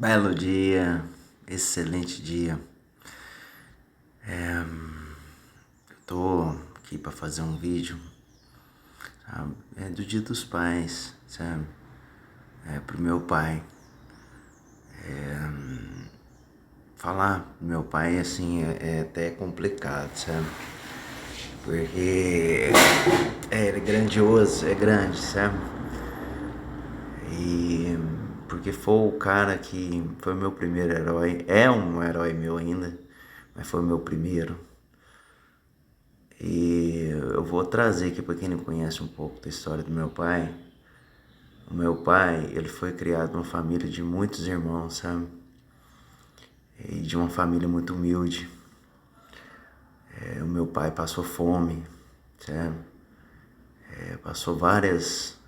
Belo dia, excelente dia. Eu tô aqui pra fazer um vídeo, sabe? É do Dia dos Pais, sabe? É pro meu pai. Falar do meu pai, assim, é até complicado, sabe? Porque ele é grandioso, é grande, sabe? E porque foi o cara que foi o meu primeiro herói, é um herói meu ainda, mas foi o meu primeiro. E eu vou trazer aqui para quem não conhece um pouco da história do meu pai. O meu pai, ele foi criado numa família de muitos irmãos, sabe? E de uma família muito humilde. O meu pai passou fome, sabe? Passou várias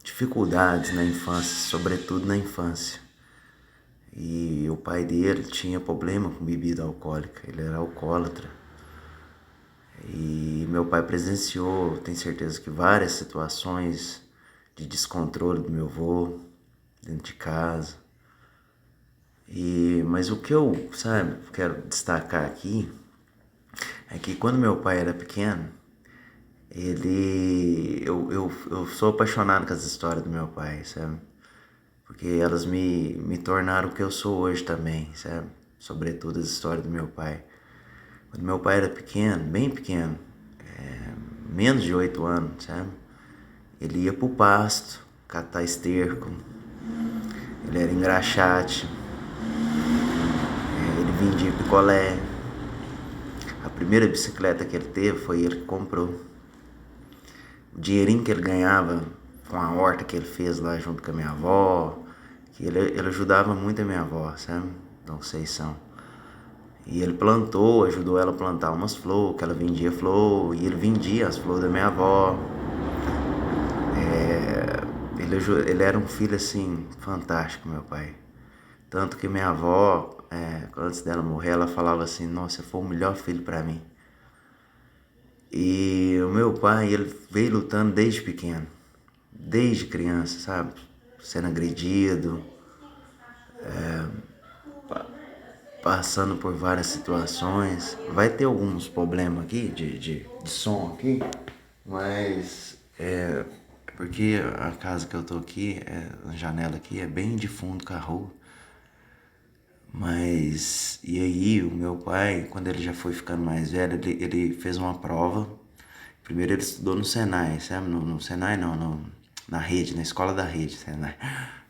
dificuldades na infância, sobretudo na infância. E o pai dele tinha problema com bebida alcoólica, ele era alcoólatra. E meu pai presenciou, tenho certeza que várias situações de descontrole do meu avô dentro de casa. Mas o que eu, sabe, quero destacar aqui é que quando meu pai era pequeno, eu sou apaixonado com as histórias do meu pai, sabe? Porque elas me tornaram o que eu sou hoje também, sabe? Sobretudo as histórias do meu pai. Quando meu pai era pequeno, bem pequeno, menos de 8 anos, sabe? Ele ia pro pasto, catar esterco, ele era engraxate, ele vendia picolé. A primeira bicicleta que ele teve foi ele que comprou. O dinheirinho que ele ganhava com a horta que ele fez lá junto com a minha avó, que ele ajudava muito a minha avó, sabe? Não sei são. E ele plantou, ajudou ela a plantar umas flores, que ela vendia flor, e ele vendia as flores da minha avó. Ele era um filho assim, fantástico, meu pai. Tanto que minha avó, antes dela morrer, ela falava assim: Nossa, você foi o melhor filho pra mim. E o meu pai, ele veio lutando desde pequeno, desde criança, sabe? Sendo agredido, passando por várias situações. Vai ter alguns problemas aqui de som aqui, mas porque a casa que eu tô aqui, a janela aqui é bem de fundo com a rua. Mas, e aí, o meu pai, quando ele já foi ficando mais velho, ele fez uma prova. Primeiro ele estudou no Senai, sabe? No Senai não, na rede, na escola da rede, Senai.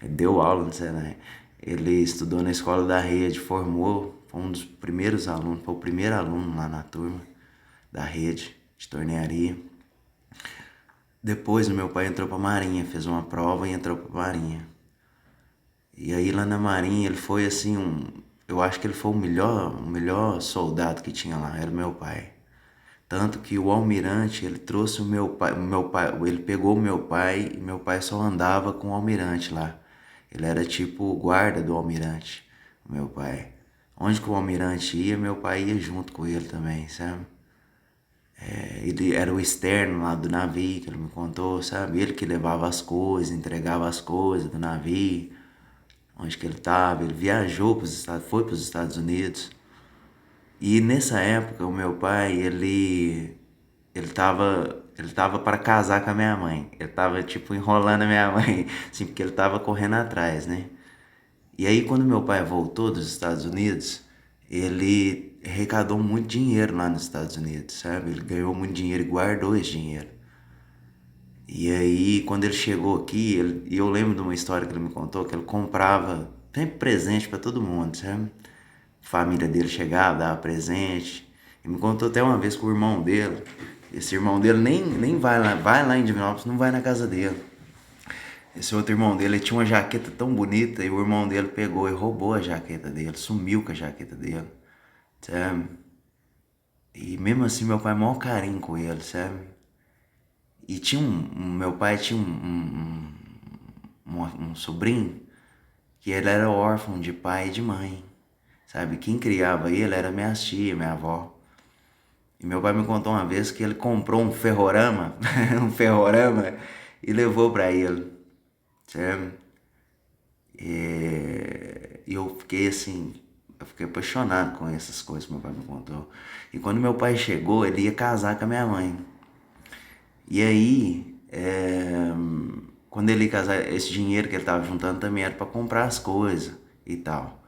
Ele deu aula no Senai. Ele estudou na escola da rede, formou, foi um dos primeiros alunos, foi o primeiro aluno lá na turma da rede de tornearia. Depois o meu pai entrou pra Marinha, fez uma prova e entrou pra Marinha. E aí lá na Marinha ele foi assim eu acho que ele foi o melhor soldado que tinha lá, era o meu pai. Tanto que o almirante, ele trouxe o meu pai, ele pegou o meu pai e meu pai só andava com o almirante lá. Ele era tipo o guarda do almirante, o meu pai. Onde que o almirante ia, meu pai ia junto com ele também, sabe? Ele era o externo lá do navio, que ele me contou, sabe? Ele que levava as coisas, entregava as coisas do navio, onde que ele estava. Ele viajou para os Estados, foi para os Estados Unidos. E nessa época, o meu pai, ele tava para casar com a minha mãe. Ele tava, tipo, enrolando a minha mãe, assim, porque ele tava correndo atrás, né? E aí, quando meu pai voltou dos Estados Unidos, ele arrecadou muito dinheiro lá nos Estados Unidos, sabe? Ele ganhou muito dinheiro e guardou esse dinheiro. E aí, quando ele chegou aqui, e eu lembro de uma história que ele me contou, que ele comprava sempre presente para todo mundo, sabe? A família dele chegava, dava presente. E me contou até uma vez com o irmão dele. Esse irmão dele nem vai lá em Divinópolis, não vai na casa dele. Esse outro irmão dele, ele tinha uma jaqueta tão bonita e o irmão dele pegou e roubou a jaqueta dele, sumiu com a jaqueta dele, sabe? E mesmo assim, meu pai, maior carinho com ele, sabe? E meu pai tinha um sobrinho que ele era órfão de pai e de mãe, sabe? Quem criava ele era minha tia, minha avó. E meu pai me contou uma vez que ele comprou um ferrorama, um ferrorama, e levou pra ele, sabe? E eu fiquei assim, eu fiquei apaixonado com essas coisas que meu pai me contou. E quando meu pai chegou, ele ia casar com a minha mãe. E aí, quando ele ia casar, esse dinheiro que ele tava juntando também era para comprar as coisas e tal.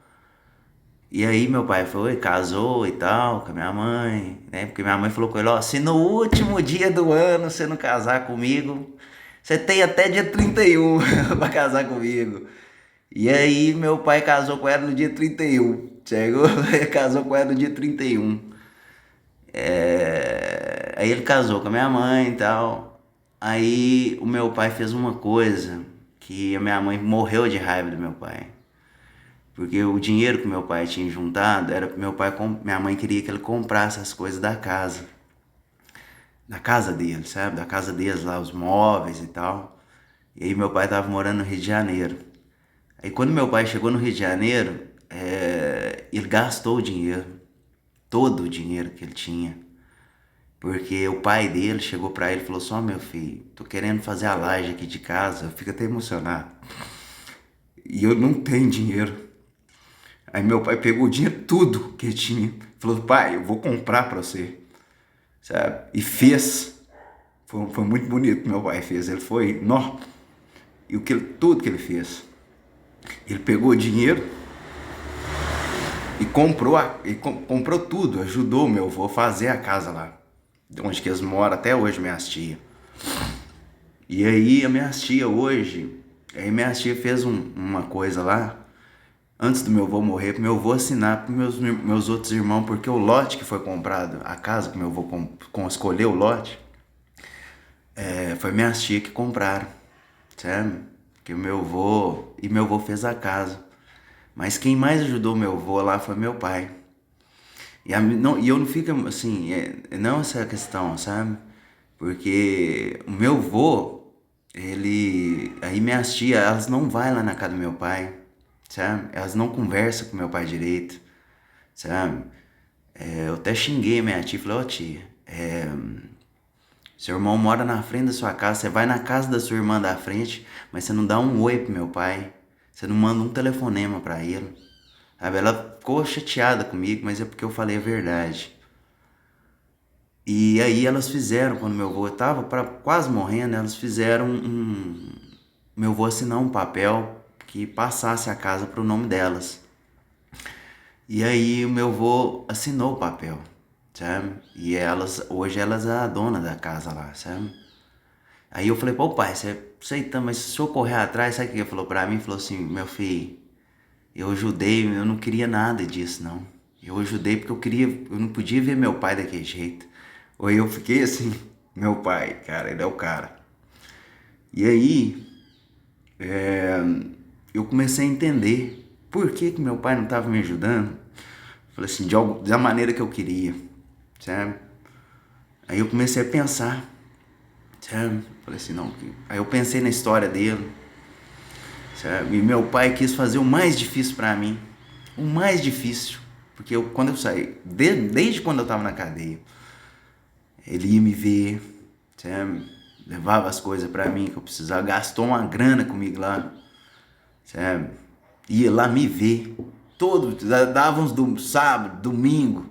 E aí meu pai foi, casou e tal com a minha mãe, né? Porque minha mãe falou com ele, ó, se no último dia do ano você não casar comigo, você tem até dia 31 pra casar comigo. E aí meu pai casou com ela no dia 31. Chegou, casou com ela no dia 31. Aí ele casou com a minha mãe e tal. Aí o meu pai fez uma coisa que a minha mãe morreu de raiva do meu pai. Porque o dinheiro que meu pai tinha juntado era que minha mãe queria que ele comprasse as coisas da casa. Da casa dele, sabe? Da casa deles lá, os móveis e tal. E aí meu pai tava morando no Rio de Janeiro. Aí quando meu pai chegou no Rio de Janeiro, ele gastou o dinheiro. Todo o dinheiro que ele tinha. Porque o pai dele chegou pra ele e falou: só meu filho, tô querendo fazer a laje aqui de casa. Eu fico até emocionado. E eu não tenho dinheiro. Aí meu pai pegou o dinheiro, tudo que ele tinha. Falou: pai, eu vou comprar pra você. Sabe? E fez. Foi muito bonito que meu pai fez. Ele foi, nó. E tudo que ele fez. Ele pegou o dinheiro e comprou tudo. Ajudou meu avô a fazer a casa lá. De onde que eles moram até hoje, minhas tias. E aí a minha tia hoje, aí minha tia fez uma coisa lá, antes do meu avô morrer, pro meu avô assinar pros meus outros irmãos, porque o lote que foi comprado, a casa que meu avô escolheu o lote, foi minha tia que compraram, sabe? Que o meu avô fez a casa. Mas quem mais ajudou meu avô lá foi meu pai. E eu não fico assim, não essa questão, sabe? Porque o meu avô, aí minhas tias, elas não vai lá na casa do meu pai, sabe? Elas não conversam com meu pai direito, sabe? Eu até xinguei minha tia, falei: ó tia, seu irmão mora na frente da sua casa, você vai na casa da sua irmã da frente, mas você não dá um oi pro meu pai, você não manda um telefonema pra ele. Sabe? Ela ficou chateada comigo, mas é porque eu falei a verdade. E aí elas fizeram, quando meu avô estava quase morrendo, elas fizeram meu avô assinar um papel que passasse a casa para o nome delas. E aí o meu avô assinou o papel, sabe? E hoje elas é a dona da casa lá, sabe? Aí eu falei: pô pai, você aceita, mas se eu correr atrás, sabe o que ele falou pra mim? Ele falou assim: meu filho, eu ajudei, eu não queria nada disso não. Eu ajudei porque eu não podia ver meu pai daquele jeito. Ou eu fiquei assim, meu pai, cara, ele é o cara. E aí, eu comecei a entender por que meu pai não estava me ajudando. Falei assim, da maneira que eu queria, sabe? Aí eu comecei a pensar, sabe? Falei assim, não. Aí eu pensei na história dele, sabe? E meu pai quis fazer o mais difícil pra mim. O mais difícil. Porque quando eu saí, desde quando eu tava na cadeia, ele ia me ver, sabe? Levava as coisas pra mim que eu precisava, gastou uma grana comigo lá, sabe? Ia lá me ver, dava uns sábado, domingo,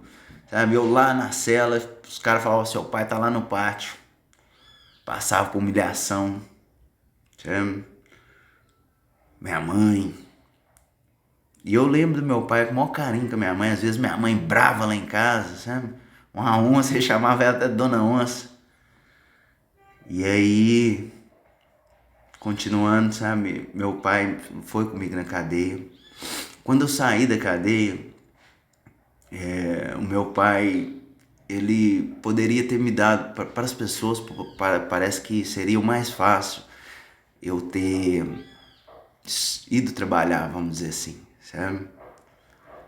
sabe? Eu lá na cela, os caras falavam: seu pai tá lá no pátio, passava por humilhação, sabe? Minha mãe. E eu lembro do meu pai com o maior carinho com a minha mãe, às vezes minha mãe brava lá em casa, sabe? Uma onça, ele chamava ela até de Dona Onça. E aí, continuando, sabe? Meu pai foi comigo na cadeia. Quando eu saí da cadeia, o meu pai, ele poderia ter me dado, para as pessoas, parece que seria o mais fácil eu ter ido trabalhar, vamos dizer assim, sabe?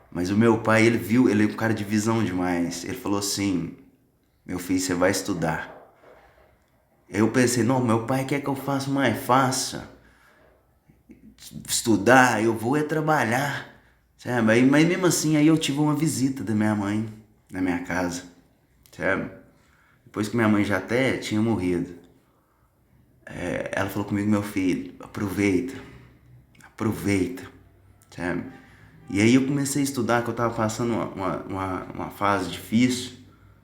Mas o meu pai, ele viu, ele é um cara de visão demais. Ele falou assim: meu filho, você vai estudar. Eu pensei: não, meu pai quer que eu faça mais fácil. Estudar, eu vou trabalhar, sabe? Mas mesmo assim, aí eu tive uma visita da minha mãe na minha casa, sabe? Depois que minha mãe já até tinha morrido, ela falou comigo: meu filho, aproveita, sabe? E aí eu comecei a estudar, que eu tava passando uma fase difícil.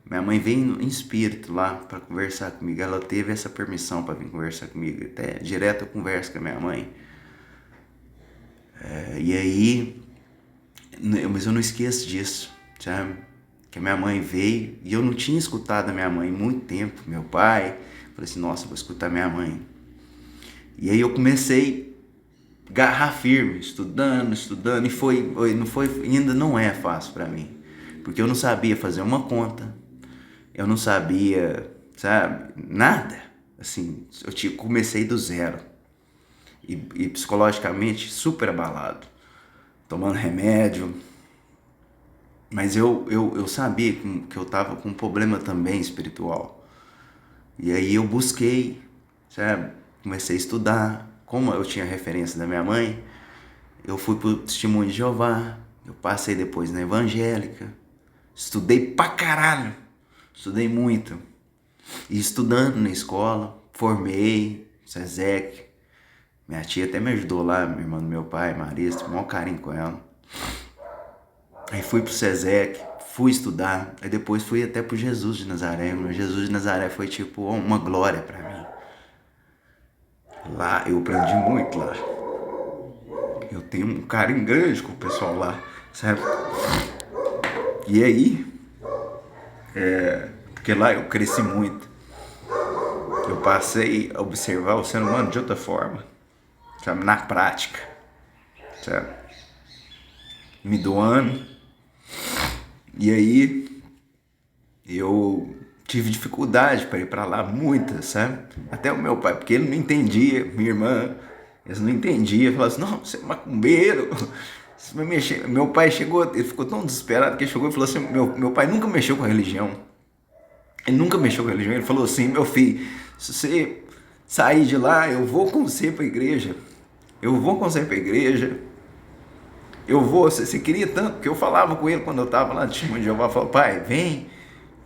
Minha mãe veio em espírito lá para conversar comigo. Ela teve essa permissão para vir conversar comigo. Até direto eu converso com a minha mãe. E aí, mas eu não esqueço disso, sabe? Que a minha mãe veio e eu não tinha escutado a minha mãe em muito tempo. Meu pai, falei assim, nossa, vou escutar minha mãe. E aí eu comecei garrar firme, estudando, e não foi, ainda não é fácil para mim, porque eu não sabia fazer uma conta, eu não sabia, sabe, nada, assim, comecei do zero, e psicologicamente super abalado, tomando remédio, mas eu sabia que eu tava com um problema também espiritual, e aí eu busquei, sabe, comecei a estudar. Como eu tinha referência da minha mãe, eu fui pro Testemunho de Jeová, eu passei depois na evangélica, estudei pra caralho, estudei muito, e estudando na escola, formei, SESEC, minha tia até me ajudou lá, minha irmã do meu pai, Marisa, tive o maior carinho com ela. Aí fui pro SESEC, fui estudar, aí depois fui até pro Jesus de Nazaré. O Jesus de Nazaré foi tipo uma glória pra mim. Lá eu aprendi muito lá. Eu tenho um carinho grande com o pessoal lá, sabe? E aí, porque lá eu cresci muito. Eu passei a observar o ser humano de outra forma, sabe? Na prática, sabe? Me doando. E aí, eu tive dificuldade para ir para lá, muitas, sabe? Até o meu pai, porque ele não entendia, minha irmã, eles não entendiam, falavam assim, não, você é macumbeiro, você vai mexer. Meu pai chegou, ele ficou tão desesperado que ele chegou e falou assim, meu pai nunca mexeu com a religião, ele nunca mexeu com a religião, ele falou assim, meu filho, se você sair de lá, eu vou com você para a igreja, eu vou com você para a igreja, eu vou, você queria tanto, porque eu falava com ele quando eu estava lá no Testemunho de Jeová, falou, pai, vem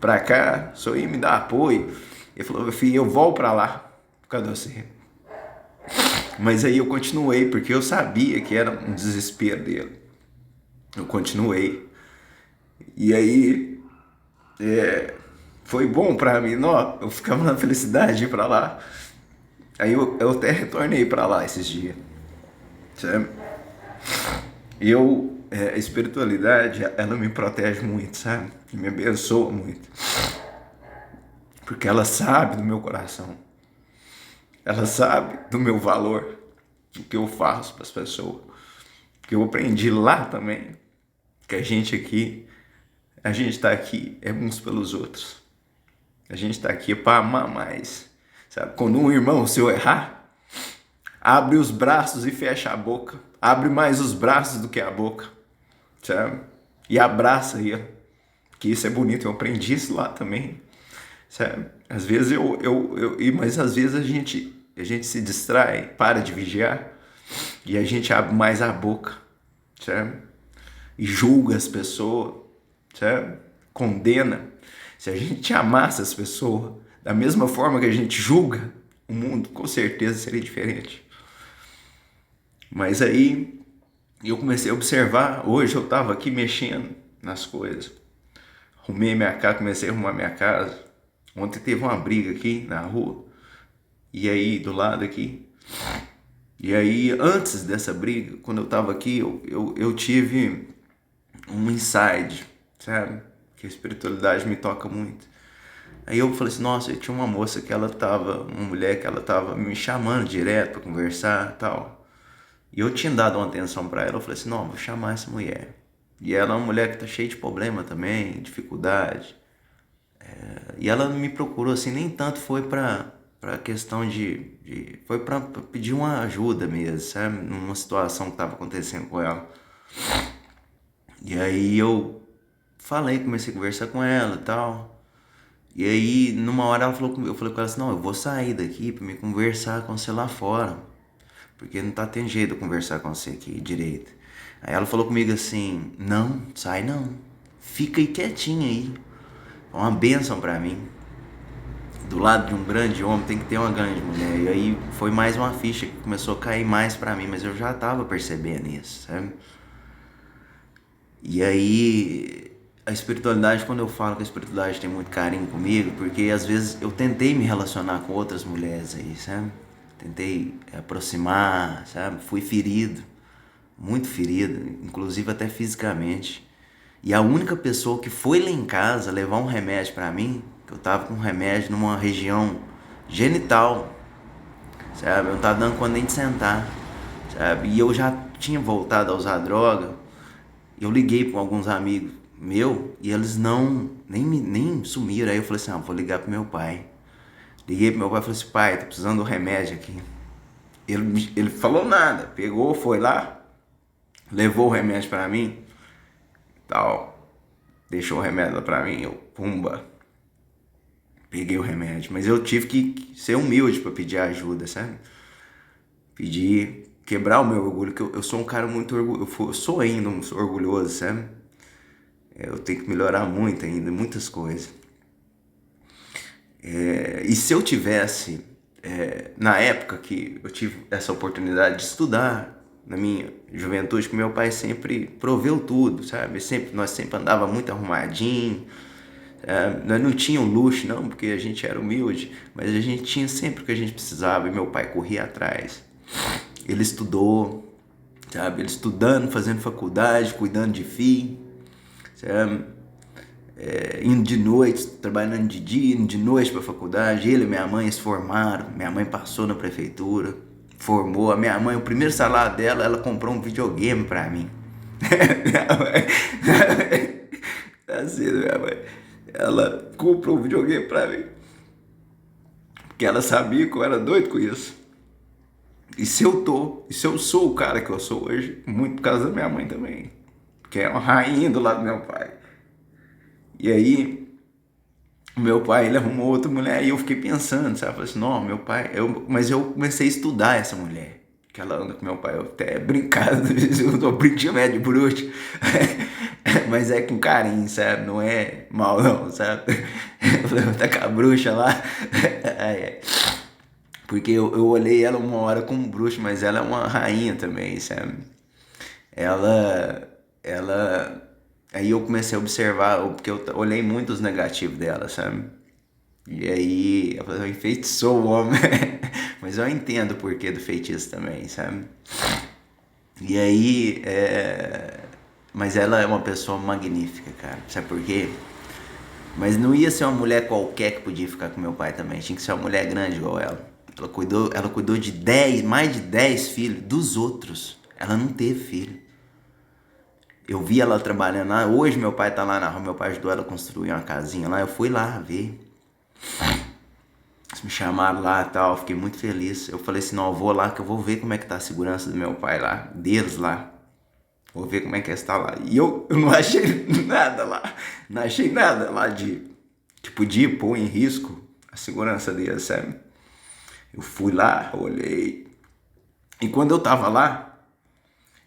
pra cá, só ia me dar apoio. Ele falou, meu filho, eu volto pra lá por causa de você. Mas aí eu continuei, porque eu sabia que era um desespero dele. Eu continuei. E aí, foi bom pra mim, não, eu ficava na felicidade de ir pra lá. Aí eu até retornei pra lá esses dias, sabe? A espiritualidade, ela me protege muito, sabe? E me abençoa muito. Porque ela sabe do meu coração. Ela sabe do meu valor, do que eu faço para as pessoas. Porque eu aprendi lá também que a gente está aqui uns pelos outros. A gente está aqui para amar mais. Sabe? Quando um irmão seu errar, abre os braços e fecha a boca. Abre mais os braços do que a boca. Sabe? E abraça ele. Que isso é bonito, eu aprendi isso lá também. Sabe? Às vezes mas às vezes a gente se distrai, para de vigiar e a gente abre mais a boca, sabe? E julga as pessoas, sabe? Condena. Se a gente amasse as pessoas da mesma forma que a gente julga, o mundo com certeza seria diferente. Mas aí eu comecei a observar, hoje eu estava aqui mexendo nas coisas, arrumei minha casa, comecei a arrumar minha casa. Ontem teve uma briga aqui na rua, e aí do lado aqui, e aí antes dessa briga, quando eu tava aqui, eu tive um insight, sabe, que a espiritualidade me toca muito. Aí eu falei assim, nossa, eu tinha uma moça que uma mulher que ela tava me chamando direto pra conversar e tal, e eu tinha dado uma atenção pra ela, eu falei assim, não, vou chamar essa mulher, e ela é uma mulher que tá cheia de problema também, dificuldade. E ela me procurou assim, nem tanto foi pra questão foi pra pedir uma ajuda mesmo, sabe? Numa situação que tava acontecendo com ela. E aí eu comecei a conversar com ela e tal. E aí, numa hora ela falou comigo, eu falei com ela assim, não, eu vou sair daqui pra me conversar com você lá fora. Porque não tá tendo jeito de eu conversar com você aqui direito. Aí ela falou comigo assim, não, sai não. Fica aí quietinha aí. É uma bênção pra mim. do lado de um grande homem tem que ter uma grande mulher. E aí foi mais uma ficha que começou a cair mais pra mim, mas eu já tava percebendo isso, sabe? E aí a espiritualidade, quando eu falo que a espiritualidade tem muito carinho comigo, porque às vezes eu tentei me relacionar com outras mulheres aí, sabe? Tentei aproximar, sabe? Fui ferido, muito ferido, inclusive até fisicamente. E a única pessoa que foi lá em casa levar um remédio pra mim, que eu tava com um remédio numa região genital, sabe? Eu não tava dando conta nem de sentar, sabe? E eu já tinha voltado a usar droga. Eu liguei para alguns amigos meus e eles nem sumiram. Aí eu falei assim, vou ligar pro meu pai. Liguei pro meu pai e falei assim, pai, tô precisando de um remédio aqui. Ele falou nada, pegou, foi lá, levou o remédio pra mim, tal, deixou o remédio lá pra mim, eu, pumba, peguei o remédio. Mas eu tive que ser humilde pra pedir ajuda, sabe? Pedir, quebrar o meu orgulho, que eu sou um cara muito orgulhoso, eu sou ainda um orgulhoso, sabe? Eu tenho que melhorar muito ainda, muitas coisas. E se eu tivesse, na época que eu tive essa oportunidade de estudar, na minha juventude, que meu pai sempre proveu tudo, sabe? Nós sempre andava muito arrumadinho, nós não tínhamos luxo não, porque a gente era humilde, mas a gente tinha sempre o que a gente precisava e meu pai corria atrás. Ele estudou, sabe? Ele estudando, fazendo faculdade, cuidando de filho, sabe? Indo de noite, trabalhando de dia, indo de noite para a faculdade. Ele e minha mãe se formaram. Minha mãe passou na prefeitura, formou. A minha mãe, o primeiro salário dela, ela comprou um videogame para mim. Tá cedo, minha mãe. Ela comprou um videogame para mim. Porque ela sabia que eu era doido com isso. E se eu sou o cara que eu sou hoje, muito por causa da minha mãe também. Que é uma rainha do lado do meu pai. E aí, o meu pai, ele arrumou outra mulher e eu fiquei pensando, sabe? Eu falei assim, não, meu pai... Mas eu comecei a estudar essa mulher, que ela anda com meu pai. Eu até brincado, eu tô brincando, de bruxo. Mas é com carinho, sabe? Não é mal não, sabe? Eu falei, tá com a bruxa lá. Porque eu olhei ela uma hora como bruxa, mas ela é uma rainha também, sabe? Ela... Aí eu comecei a observar, porque eu olhei muito os negativos dela, sabe? E aí eu enfeitiçou o homem. Mas eu entendo o porquê do feitiço também, sabe? E aí, mas ela é uma pessoa magnífica, cara. Sabe por quê? Mas não ia ser uma mulher qualquer que podia ficar com meu pai também. Tinha que ser uma mulher grande igual ela. Ela cuidou de mais de 10 filhos dos outros. Ela não teve filho. Eu vi ela trabalhando lá. Hoje meu pai tá lá na rua. Meu pai ajudou ela a construir uma casinha lá. Eu fui lá ver. Eles me chamaram lá e tal. Fiquei muito feliz. Eu falei assim, não, eu vou lá que eu vou ver como é que tá a segurança do meu pai lá. Deles lá. Vou ver como é que está lá. E eu não achei nada lá. Não achei nada lá que podia pôr em risco a segurança deles, sabe? Eu fui lá, olhei. E quando eu tava lá,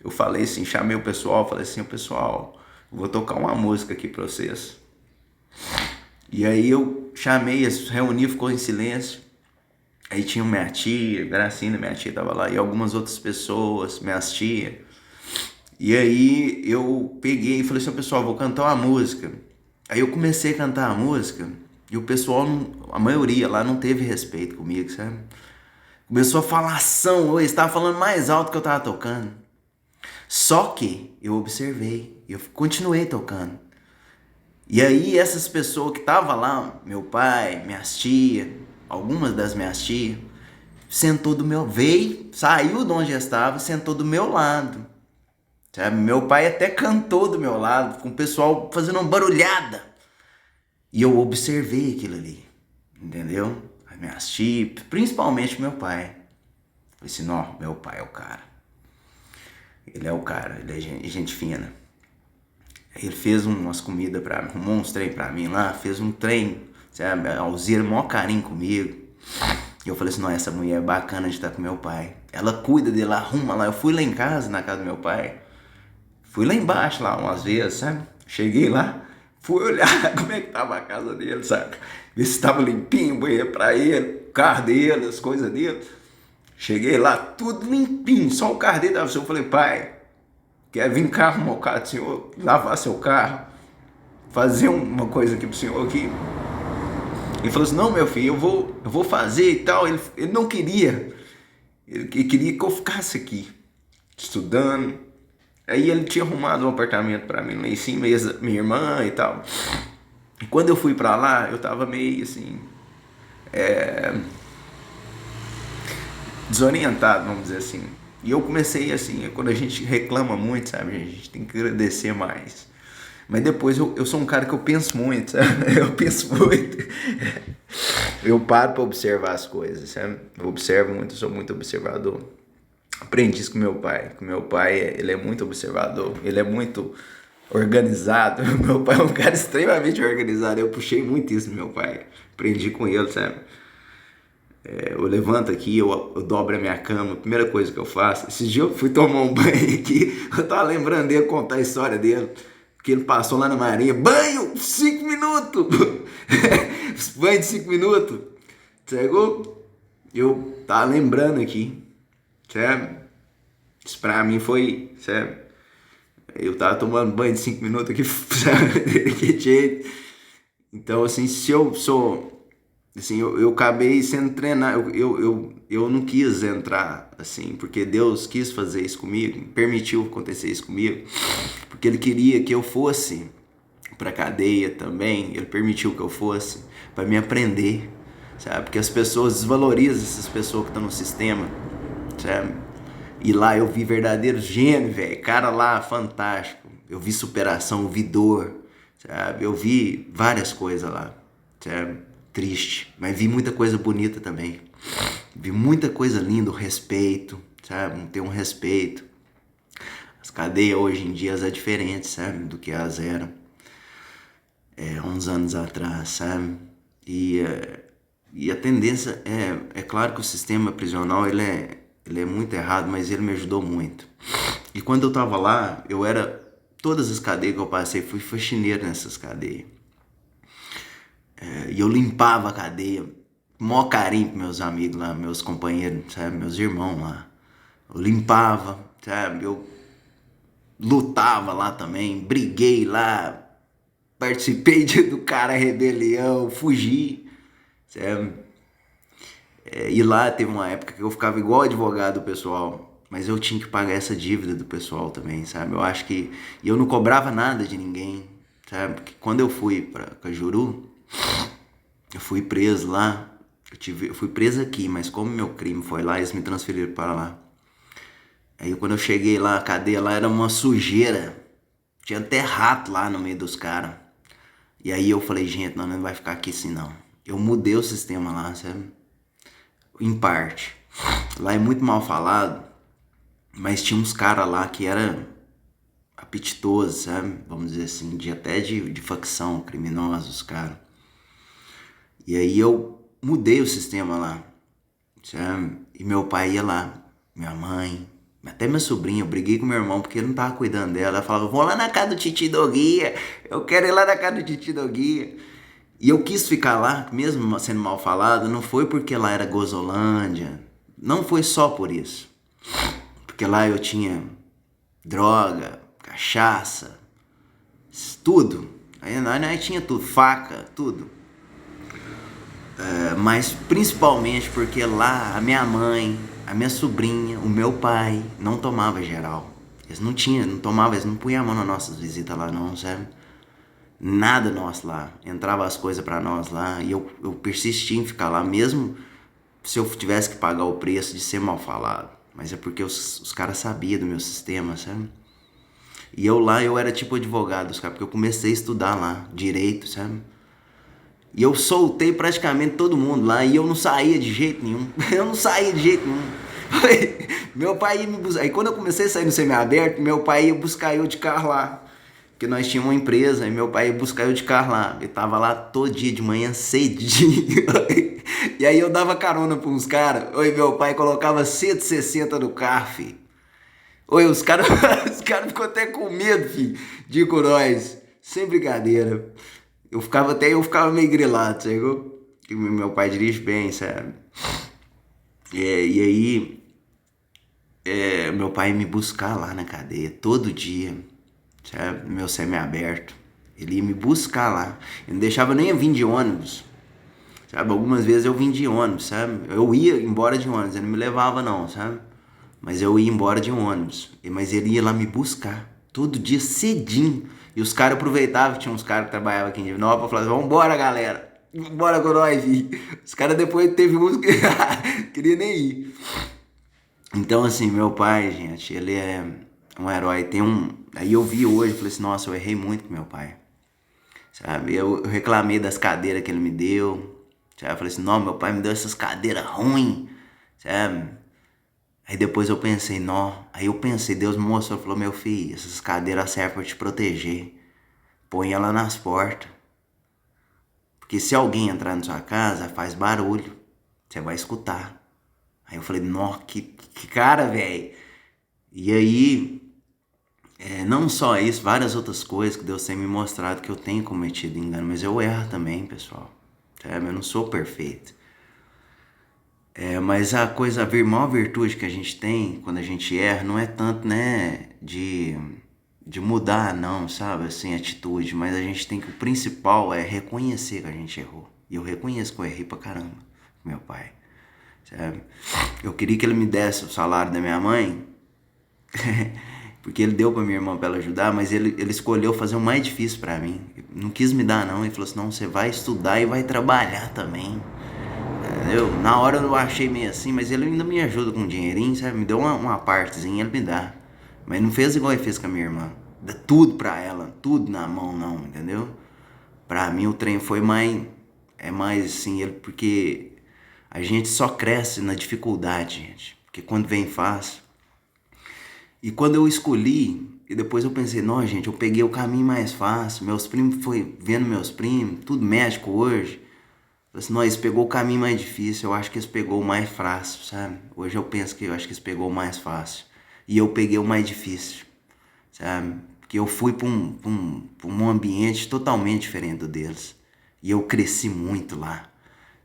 eu falei assim, chamei o pessoal, falei assim, pessoal, vou tocar uma música aqui pra vocês. E aí eu chamei, reuni, ficou em silêncio. Aí tinha minha tia, Gracinha, minha tia tava lá, e algumas outras pessoas, minhas tias. E aí eu peguei e falei assim, pessoal, vou cantar uma música. Aí eu comecei a cantar a música, e o pessoal, a maioria lá não teve respeito comigo, sabe? Começou a falação, eu estava falando mais alto que eu tava tocando. Só que eu observei, eu continuei tocando. E aí essas pessoas que estavam lá, meu pai, minhas tias, algumas das minhas tias, sentou do meu, veio, saiu de onde eu estava, sentou do meu lado. Sabe? Meu pai até cantou do meu lado, com o pessoal fazendo uma barulhada. E eu observei aquilo ali, entendeu? As minhas tias, principalmente meu pai. Falei assim, não, meu pai é o cara. Ele é o cara, ele é gente fina. Ele fez umas comidas pra mim, arrumou uns trem pra mim lá, fez um trem, sabe? A Alzira, maior carinho comigo. E eu falei assim, não, essa mulher é bacana de estar com meu pai. Ela cuida dele, arruma lá. Eu fui lá em casa, na casa do meu pai. Fui lá embaixo, lá, umas vezes, sabe? Cheguei lá, Fui olhar como é que tava a casa dele, sabe? Ver se estava limpinho, o banheiro pra ele, o carro dele, as coisas dele. Cheguei lá, tudo limpinho, só o carro dele tava assim. Eu falei, pai, quer vir cá arrumar o carro do senhor, lavar seu carro, fazer uma coisa aqui pro senhor aqui? Ele falou assim, não, meu filho, eu vou fazer e tal. Ele não queria, ele queria que eu ficasse aqui, estudando. Aí ele tinha arrumado um apartamento pra mim lá em cima, minha irmã e tal. E quando eu fui pra lá, eu tava meio assim, desorientado, vamos dizer assim. E eu comecei assim, quando a gente reclama muito, sabe, a gente tem que agradecer mais. Mas depois eu sou um cara que eu penso muito, sabe? Eu penso muito. Eu paro pra observar as coisas, sabe? Eu observo muito, sou muito observador. Aprendi isso com meu pai. Com meu pai, ele é muito observador, ele é muito organizado. Meu pai é um cara extremamente organizado. Eu puxei muito isso do meu pai. Aprendi com ele, sabe? Eu levanto aqui, eu dobro a minha cama, a primeira coisa que eu faço. Esse dia eu fui tomar um banho aqui, eu tava lembrando dele, contar a história dele. Que ele passou lá na marinha, banho, 5 minutos! Banho de 5 minutos, chegou? Eu tava lembrando aqui, sabe? Isso pra mim foi, sabe? Eu tava tomando banho de 5 minutos aqui, sabe? Que jeito. Então, assim, se eu sou, assim, eu acabei sendo treinado, eu não quis entrar, assim, porque Deus quis fazer isso comigo, permitiu acontecer isso comigo, porque Ele queria que eu fosse pra cadeia também, Ele permitiu que eu fosse, para me aprender, sabe? Porque as pessoas desvalorizam essas pessoas que estão no sistema, sabe? E lá eu vi verdadeiros gênios, velho, cara lá fantástico, eu vi superação, eu vi dor, sabe? Eu vi várias coisas lá, sabe? Triste, mas vi muita coisa bonita também. Vi muita coisa linda, o respeito, sabe? Ter um respeito. As cadeias hoje em dia é diferente, sabe? Do que elas eram uns anos atrás, sabe? E a tendência é claro que o sistema prisional ele é muito errado, mas ele me ajudou muito. E quando eu tava lá, todas as cadeias que eu passei, fui faxineiro nessas cadeias. E eu limpava a cadeia, maior carinho pros meus amigos lá, meus companheiros, sabe, meus irmãos lá. Eu limpava, sabe, eu lutava lá também, briguei lá, participei do cara rebelião, fugi, sabe. E lá teve uma época que eu ficava igual advogado do pessoal, mas eu tinha que pagar essa dívida do pessoal também, sabe. Eu acho que eu não cobrava nada de ninguém, sabe, porque quando eu fui pra Cajuru, eu fui preso lá, eu fui preso aqui, mas como meu crime foi lá, eles me transferiram para lá. Aí quando eu cheguei lá, a cadeia lá era uma sujeira, tinha até rato lá no meio dos caras. E aí eu falei, gente, não vai ficar aqui assim não. Eu mudei o sistema lá, sabe? Em parte. Lá é muito mal falado, mas tinha uns caras lá que era apetitosos, sabe? Vamos dizer assim, até de facção, criminosos, caras. E aí eu mudei o sistema lá, sabe? E meu pai ia lá, minha mãe, até minha sobrinha, eu briguei com meu irmão porque ele não tava cuidando dela. Ela falava, vou lá na casa do Titi Doguinha, eu quero ir lá na casa do Titi Doguinha. E eu quis ficar lá, mesmo sendo mal falado, não foi porque lá era Gozolândia, não foi só por isso. Porque lá eu tinha droga, cachaça, tudo. Aí tinha tudo, faca, tudo. Mas principalmente porque lá a minha mãe, a minha sobrinha, o meu pai não tomava geral. Eles não tomavam, eles não punham a mão nas nossas visitas lá não, sabe? Nada nosso lá. Entrava as coisas pra nós lá e eu persisti em ficar lá, mesmo se eu tivesse que pagar o preço de ser mal falado. Mas é porque os caras sabiam do meu sistema, sabe? E eu era tipo advogado dos caras, porque eu comecei a estudar lá, direito, sabe? E eu soltei praticamente todo mundo lá e eu não saía de jeito nenhum. Eu não saía de jeito nenhum. Meu pai ia me buscar. Aí quando eu comecei a sair no semiaberto, meu pai ia buscar eu de carro lá. Porque nós tínhamos uma empresa e meu pai ia buscar eu de carro lá. Eu tava lá todo dia de manhã, cedinho. E aí eu dava carona pra uns caras. Oi, meu pai colocava 160 no carro, filho. Oi, os caras ficou até com medo, filho, de ir com nós. Sem brincadeira. Eu ficava meio grilado, chegou? Meu pai dirige bem, sabe? E aí, meu pai ia me buscar lá na cadeia, todo dia, sabe? No meu semi-aberto. Ele ia me buscar lá. Ele não deixava nem eu vir de ônibus, sabe? Algumas vezes eu vim de ônibus, sabe? Eu ia embora de ônibus, ele não me levava não, sabe? Mas eu ia embora de um ônibus. Mas ele ia lá me buscar, todo dia cedinho. E os caras aproveitavam, tinha uns caras que trabalhavam aqui em Divinópolis, e falavam, vambora galera, vambora com nós ir. Os caras depois teve uns que queria nem ir. Então assim, meu pai, gente, ele é um herói. Aí eu vi hoje, falei assim, nossa, eu errei muito com meu pai. Sabe, eu reclamei das cadeiras que ele me deu. Sabe, eu falei assim, não, meu pai me deu essas cadeiras ruins, sabe? Aí depois eu pensei, não. Aí eu pensei, Deus me mostrou, falou, meu filho, essas cadeiras servem pra te proteger. Põe ela nas portas. Porque se alguém entrar na sua casa, faz barulho. Você vai escutar. Aí eu falei, nó, que cara, velho. E aí, não só isso, várias outras coisas que Deus tem me mostrado que eu tenho cometido engano. Mas eu erro também, pessoal. Sabe? Eu não sou perfeito. Mas a maior virtude que a gente tem quando a gente erra não é tanto, né, de mudar, não, sabe, assim, atitude, mas a gente tem que, o principal é reconhecer que a gente errou. E eu reconheço que eu errei pra caramba com meu pai, sabe? Eu queria que ele me desse o salário da minha mãe, porque ele deu pra minha irmã pra ela ajudar, mas ele escolheu fazer o mais difícil pra mim. Não quis me dar, não. Ele falou assim, não, você vai estudar e vai trabalhar também. Entendeu? Na hora eu achei meio assim, mas ele ainda me ajuda com um dinheirinho, sabe? Me deu uma partezinha, ele me dá. Mas não fez igual ele fez com a minha irmã. Dá tudo pra ela, tudo na mão não, entendeu? Pra mim o trem foi mais... É mais assim, porque a gente só cresce na dificuldade, gente. Porque quando vem fácil... E quando eu escolhi, e depois eu pensei, não, gente, eu peguei o caminho mais fácil. Meus primos, foi vendo meus primos, tudo médico hoje. Falei assim, não, eles pegou o caminho mais difícil, eu acho que eles pegou o mais fácil, sabe? Hoje eu penso que eu acho que eles pegou o mais fácil. E eu peguei o mais difícil, sabe? Porque eu fui pra um ambiente totalmente diferente do deles. E eu cresci muito lá,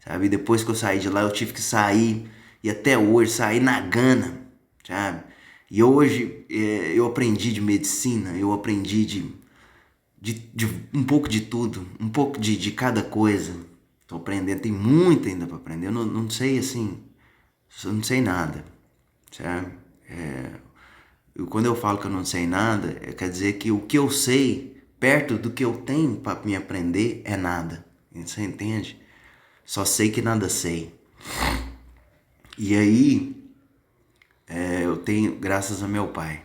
sabe? E depois que eu saí de lá, eu tive que sair, e até hoje, sair na gana, sabe? E hoje eu aprendi de medicina, eu aprendi de um pouco de tudo, um pouco de cada coisa. Tô aprendendo, tem muito ainda para aprender. Eu não sei assim, eu não sei nada, sabe? Quando eu falo que eu não sei nada, quer dizer que o que eu sei, perto do que eu tenho para me aprender, é nada. Você entende? Só sei que nada sei. E aí, eu tenho, graças a meu pai,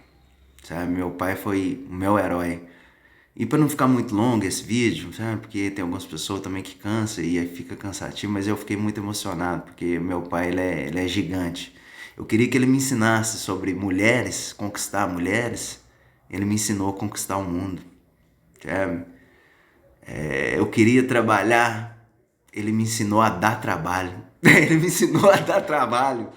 sabe? Meu pai foi o meu herói. E para não ficar muito longo esse vídeo, sabe? Porque tem algumas pessoas também que cansam e aí fica cansativo, mas eu fiquei muito emocionado, porque meu pai, ele é gigante. Eu queria que ele me ensinasse sobre mulheres, conquistar mulheres. Ele me ensinou a conquistar o mundo, sabe? Eu queria trabalhar, ele me ensinou a dar trabalho. Ele me ensinou a dar trabalho,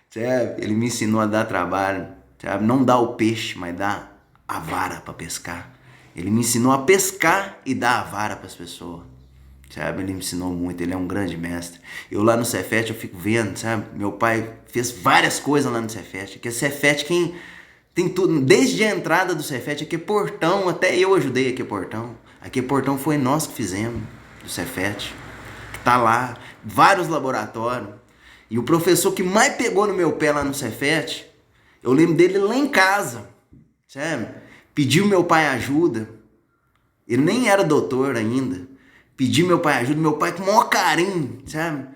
sabe? Ele me ensinou a dar trabalho, sabe? Não dar o peixe, mas dar a vara para pescar. Ele me ensinou a pescar e dar a vara para as pessoas, sabe? Ele me ensinou muito, ele é um grande mestre. Eu lá no Cefet, eu fico vendo, sabe? Meu pai fez várias coisas lá no Cefet. Porque Cefet, quem tem tudo, desde a entrada do Cefet, aqui é portão, até eu ajudei aqui portão. Aqui portão foi nós que fizemos, do Cefet. Que tá lá, vários laboratórios. E o professor que mais pegou no meu pé lá no Cefet, eu lembro dele lá em casa, sabe? Pediu meu pai ajuda. Ele nem era doutor ainda. Pediu meu pai ajuda, meu pai com o maior carinho, sabe?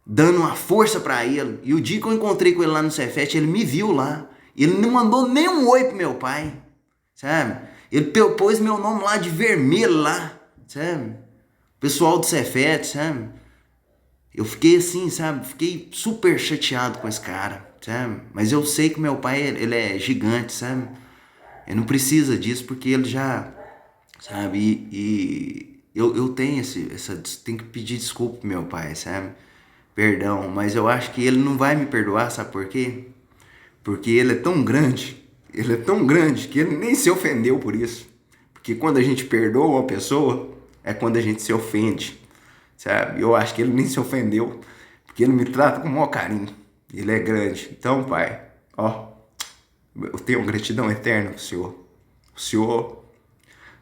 Dando uma força pra ele. E o dia que eu encontrei com ele lá no Cefet, ele me viu lá. Ele não mandou nem um oi pro meu pai, sabe? Ele pôs meu nome lá de vermelho lá, sabe? Pessoal do Cefet, sabe? Eu fiquei assim, sabe? Fiquei super chateado com esse cara, sabe? Mas eu sei que meu pai, ele é gigante, sabe? Ele não precisa disso porque ele já, sabe? E eu tenho tenho que pedir desculpa pro meu pai, sabe? Perdão, mas eu acho que ele não vai me perdoar, sabe por quê? Porque ele é tão grande que ele nem se ofendeu por isso. Porque quando a gente perdoa uma pessoa, é quando a gente se ofende, sabe? Eu acho que ele nem se ofendeu, porque ele me trata com o maior carinho. Ele é grande. Então, pai, ó, eu tenho gratidão eterna pro Senhor. O Senhor,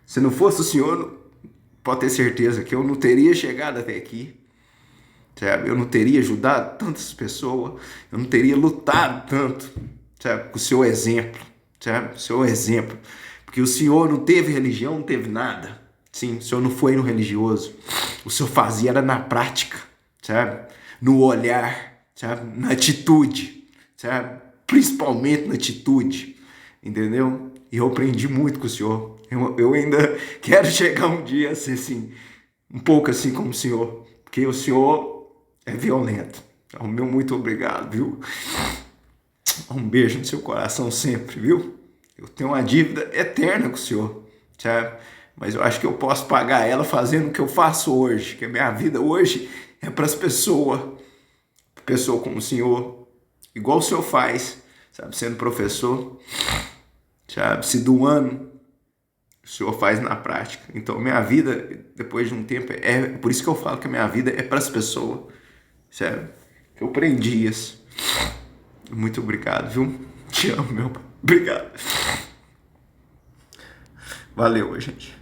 se não fosse o Senhor, pode ter certeza que eu não teria chegado até aqui, sabe? Eu não teria ajudado tantas pessoas, eu não teria lutado tanto, sabe? Com o seu exemplo, sabe? O seu exemplo. Porque o Senhor não teve religião, não teve nada. Sim, o Senhor não foi no religioso. O Senhor fazia era na prática, sabe? No olhar, sabe? Na atitude, sabe? Principalmente na atitude, entendeu? E eu aprendi muito com o Senhor. Eu ainda quero chegar um dia a ser assim, um pouco assim como o Senhor, porque o Senhor é violento. Então, meu muito obrigado, viu? Um beijo no seu coração sempre, viu? Eu tenho uma dívida eterna com o Senhor, sabe? Mas eu acho que eu posso pagar ela fazendo o que eu faço hoje, que a minha vida hoje é para as pessoas, pessoa como o Senhor, igual o Senhor faz, sabe? Sendo professor, sabe? Se doando, o Senhor faz na prática. Então, minha vida, depois de um tempo, é por isso que eu falo que a minha vida é para as pessoas, sabe? Eu aprendi isso. Muito obrigado, viu? Te amo, meu pai. Obrigado. Valeu, gente.